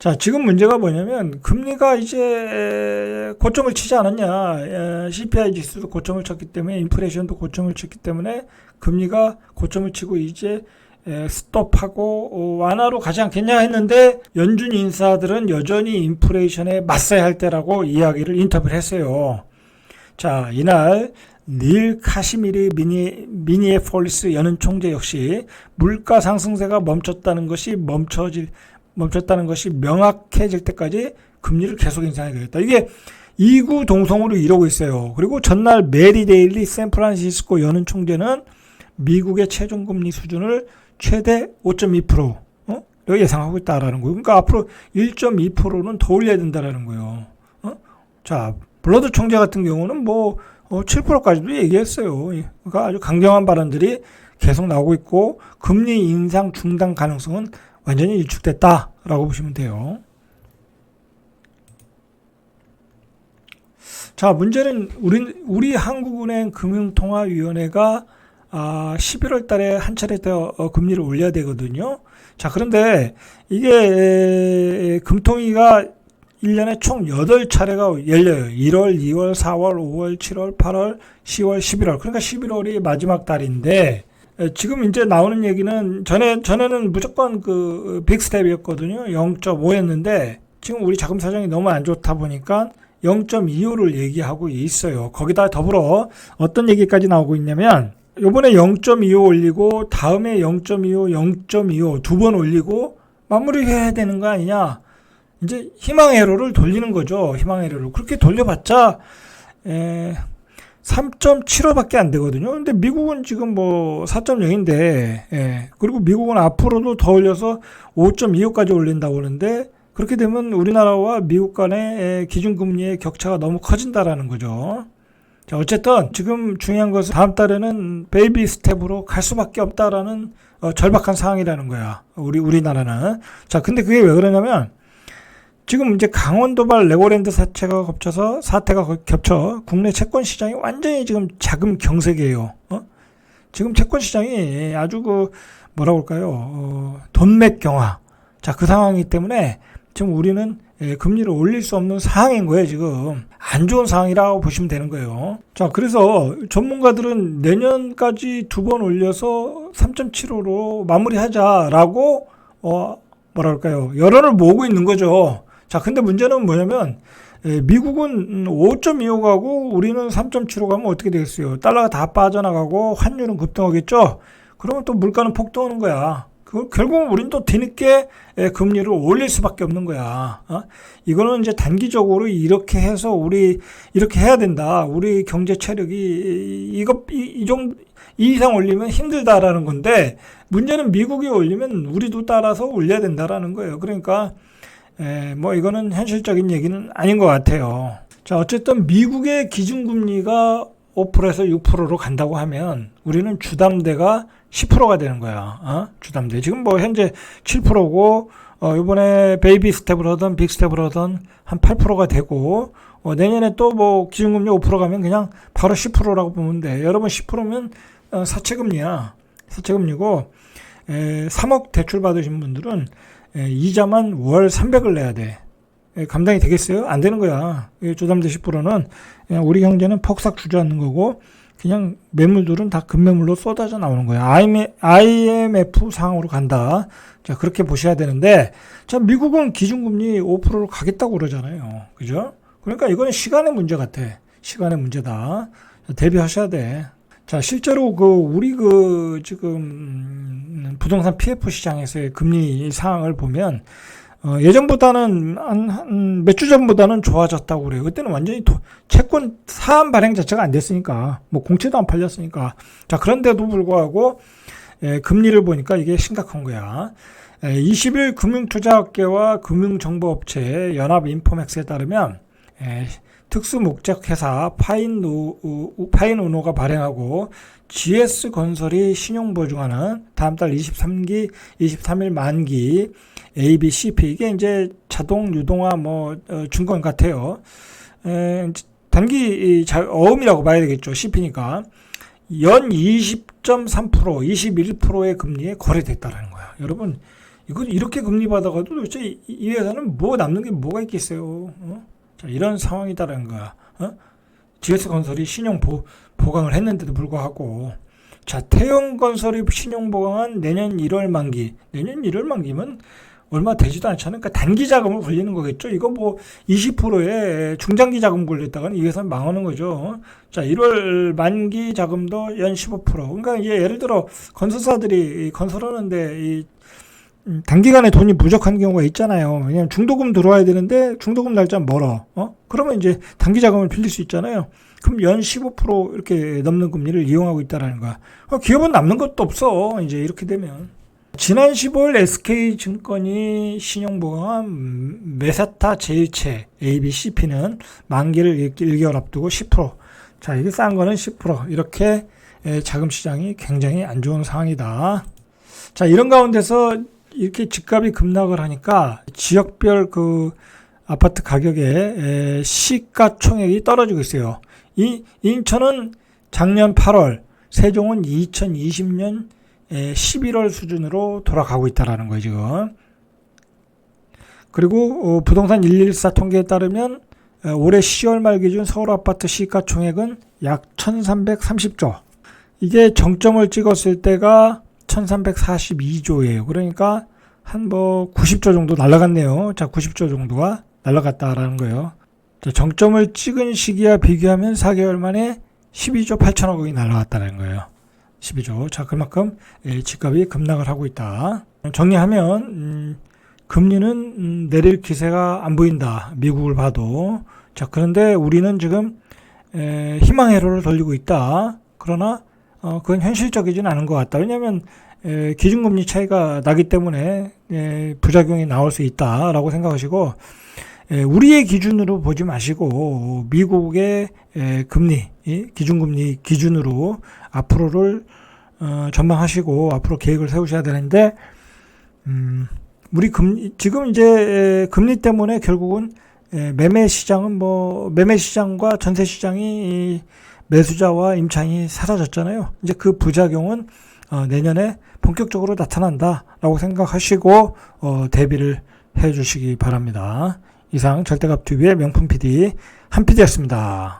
자, 지금 문제가 뭐냐면 금리가 이제 고점을 치지 않았냐. CPI 지수도 고점을 쳤기 때문에 인플레이션도 고점을 쳤기 때문에 금리가 고점을 치고 이제 스톱하고 완화로 가지 않겠냐 했는데 연준 인사들은 여전히 인플레이션에 맞서야 할 때라고 이야기를 인터뷰를 했어요. 자, 이날 닐 카시미리 미니애폴리스 연은 총재 역시 물가 상승세가 멈췄다는 것이 명확해질 때까지 금리를 계속 인상해야 되겠다. 이게 이구동성으로 이러고 있어요. 그리고 전날 메리 데일리 샌프란시스코 연은 총재는 미국의 최종금리 수준을 최대 5.2% 예상하고 있다라는 거예요. 그러니까 앞으로 1.2%는 더 올려야 된다라는 거예요. 자, 블러드 총재 같은 경우는 7%까지도 얘기했어요. 그러니까 아주 강경한 발언들이 계속 나오고 있고 금리 인상 중단 가능성은 완전히 일축됐다라고 보시면 돼요. 자, 문제는 우리 한국은행 금융통화위원회가 11월 달에 한 차례 더 금리를 올려야 되거든요. 자, 그런데 이게 금통위가 1년에 총 8차례가 열려요. 1월, 2월, 4월, 5월, 7월, 8월, 10월, 11월. 그러니까 11월이 마지막 달인데 지금 이제 나오는 얘기는 전에는 무조건 그 빅스텝이었거든요. 0.5였는데 지금 우리 자금 사정이 너무 안 좋다 보니까 0.25를 얘기하고 있어요. 거기다 더불어 어떤 얘기까지 나오고 있냐면 요번에 0.25 올리고 다음에 0.25, 0.25 두 번 올리고 마무리해야 되는 거 아니냐. 이제 희망회로를 돌리는 거죠. 희망회로를. 그렇게 돌려봤자 3.75밖에 안 되거든요. 근데 미국은 지금 4.0인데 그리고 미국은 앞으로도 더 올려서 5.25까지 올린다고 하는데 그렇게 되면 우리나라와 미국 간의 기준금리의 격차가 너무 커진다라는 거죠. 자, 어쨌든 지금 중요한 것은 다음 달에는 베이비 스텝으로 갈 수밖에 없다라는 절박한 상황이라는 거야. 우리나라는. 자, 근데 그게 왜 그러냐면 지금 이제 강원도발 레고랜드 사태가 겹쳐 국내 채권 시장이 완전히 지금 자금 경색이에요. 지금 채권 시장이 아주 뭐라고 할까요? 돈맥 경화. 자, 그 상황이기 때문에 지금 우리는 금리를 올릴 수 없는 상황인 거예요, 지금. 안 좋은 상황이라고 보시면 되는 거예요. 자, 그래서 전문가들은 내년까지 두 번 올려서 3.75로 마무리하자라고, 뭐랄까요. 여론을 모으고 있는 거죠. 자, 근데 문제는 뭐냐면, 미국은 5.25 가고 우리는 3.75 가면 어떻게 되겠어요? 달러가 다 빠져나가고 환율은 급등하겠죠? 그러면 또 물가는 폭등하는 거야. 결국은 우린 또 뒤늦게 금리를 올릴 수밖에 없는 거야. 이거는 이제 단기적으로 이렇게 해서 이렇게 해야 된다. 우리 경제 체력이 이 이상 올리면 힘들다라는 건데 문제는 미국이 올리면 우리도 따라서 올려야 된다라는 거예요. 그러니까 이거는 현실적인 얘기는 아닌 것 같아요. 자, 어쨌든 미국의 기준금리가 5%에서 6%로 간다고 하면 우리는 주담대가 10%가 되는 거야. 주담대. 지금 현재 7%고, 이번에 베이비 스텝으로 하든 빅 스텝으로 하든 한 8%가 되고, 내년에 또 기준금리 5% 가면 그냥 바로 10%라고 보면 돼. 여러분 10%면 사채금리야. 사채금리고, 3억 대출 받으신 분들은 이자만 월 300을 내야 돼. 감당이 되겠어요? 안 되는 거야. 주담대 10%는 그냥 우리 경제는 폭삭 주저앉는 거고 그냥 매물들은 다 급매물로 쏟아져 나오는 거야. IMF 상황으로 간다. 자, 그렇게 보셔야 되는데 자, 미국은 기준금리 5%로 가겠다고 그러잖아요. 그죠? 그러니까 이거는 시간의 문제 같아. 시간의 문제다. 자, 대비하셔야 돼. 자, 실제로 우리 지금 부동산 PF 시장에서의 금리 상황을 보면 예전보다는 몇 주 전보다는 좋아졌다고 그래요. 그때는 완전히 채권 사안 발행 자체가 안 됐으니까 공채도 안 팔렸으니까. 자, 그런데도 불구하고 금리를 보니까 이게 심각한 거야. 20일 금융투자업계와 금융정보업체 연합인포맥스에 따르면 특수목적회사 파인우노가 발행하고 GS건설이 신용보증하는 다음 달 23일 만기 ABCP 이게 이제 자동 유동화 증권 같아요. 단기 어음이라고 봐야 되겠죠. CP니까 연 20.3%, 21%의 금리에 거래됐다라는 거야. 여러분 이거 이렇게 금리 받아가도 도대체 이 회사는 뭐 남는 게 뭐가 있겠어요. 자, 이런 상황이다라는 거야. GS건설이 보강을 했는데도 불구하고, 자, 태영건설이 신용보강한 내년 1월 만기. 내년 1월 만기면 얼마 되지도 않잖아요. 그러니까 단기 자금을 굴리는 거겠죠. 이거 뭐 20%의 중장기 자금 굴렸다가는 이 회사는 망하는 거죠. 자, 1월 만기 자금도 연 15%. 그러니까 이제 예를 들어 건설사들이 건설하는데 이 단기간에 돈이 부족한 경우가 있잖아요. 왜냐면 중도금 들어와야 되는데 중도금 날짜 멀어. 그러면 이제 단기 자금을 빌릴 수 있잖아요. 그럼 연 15% 이렇게 넘는 금리를 이용하고 있다라는 거야. 기업은 남는 것도 없어. 이제 이렇게 되면. 지난 15일 SK증권이 신용보강한 메사타 제일체 ABCP는 만기를 1개월 앞두고 10%. 자, 이게 싼 거는 10%. 이렇게 자금시장이 굉장히 안 좋은 상황이다. 자, 이런 가운데서 이렇게 집값이 급락을 하니까 지역별 그 아파트 가격의 시가총액이 떨어지고 있어요. 이 인천은 작년 8월, 세종은 2020년 11월 수준으로 돌아가고 있다라는 거예요, 지금. 그리고 부동산 114 통계에 따르면 올해 10월 말 기준 서울 아파트 시가총액은 약 1330조. 이게 정점을 찍었을 때가 1342조예요. 그러니까 한 90조 정도 날아갔네요. 자, 90조 정도가 날아갔다라는 거예요. 자, 정점을 찍은 시기와 비교하면 4개월 만에 12조 8천억 원이 날아갔다는 거예요. 12조. 자, 그만큼 집값이 급락을 하고 있다. 정리하면 금리는 내릴 기세가 안 보인다. 미국을 봐도. 자, 그런데 우리는 지금 희망 회로를 돌리고 있다. 그러나 그건 현실적이진 않은 것 같다. 왜냐하면 기준금리 차이가 나기 때문에 부작용이 나올 수 있다라고 생각하시고, 우리의 기준으로 보지 마시고 미국의 금리, 기준금리 기준으로 앞으로를 전망하시고 앞으로 계획을 세우셔야 되는데, 우리 지금 이제 금리 때문에 결국은 매매 시장과 전세 시장이 매수자와 임차인이 사라졌잖아요. 이제 그 부작용은 내년에 본격적으로 나타난다라고 생각하시고 대비를 해 주시기 바랍니다. 이상 절대값TV의 명품 PD 한 PD였습니다.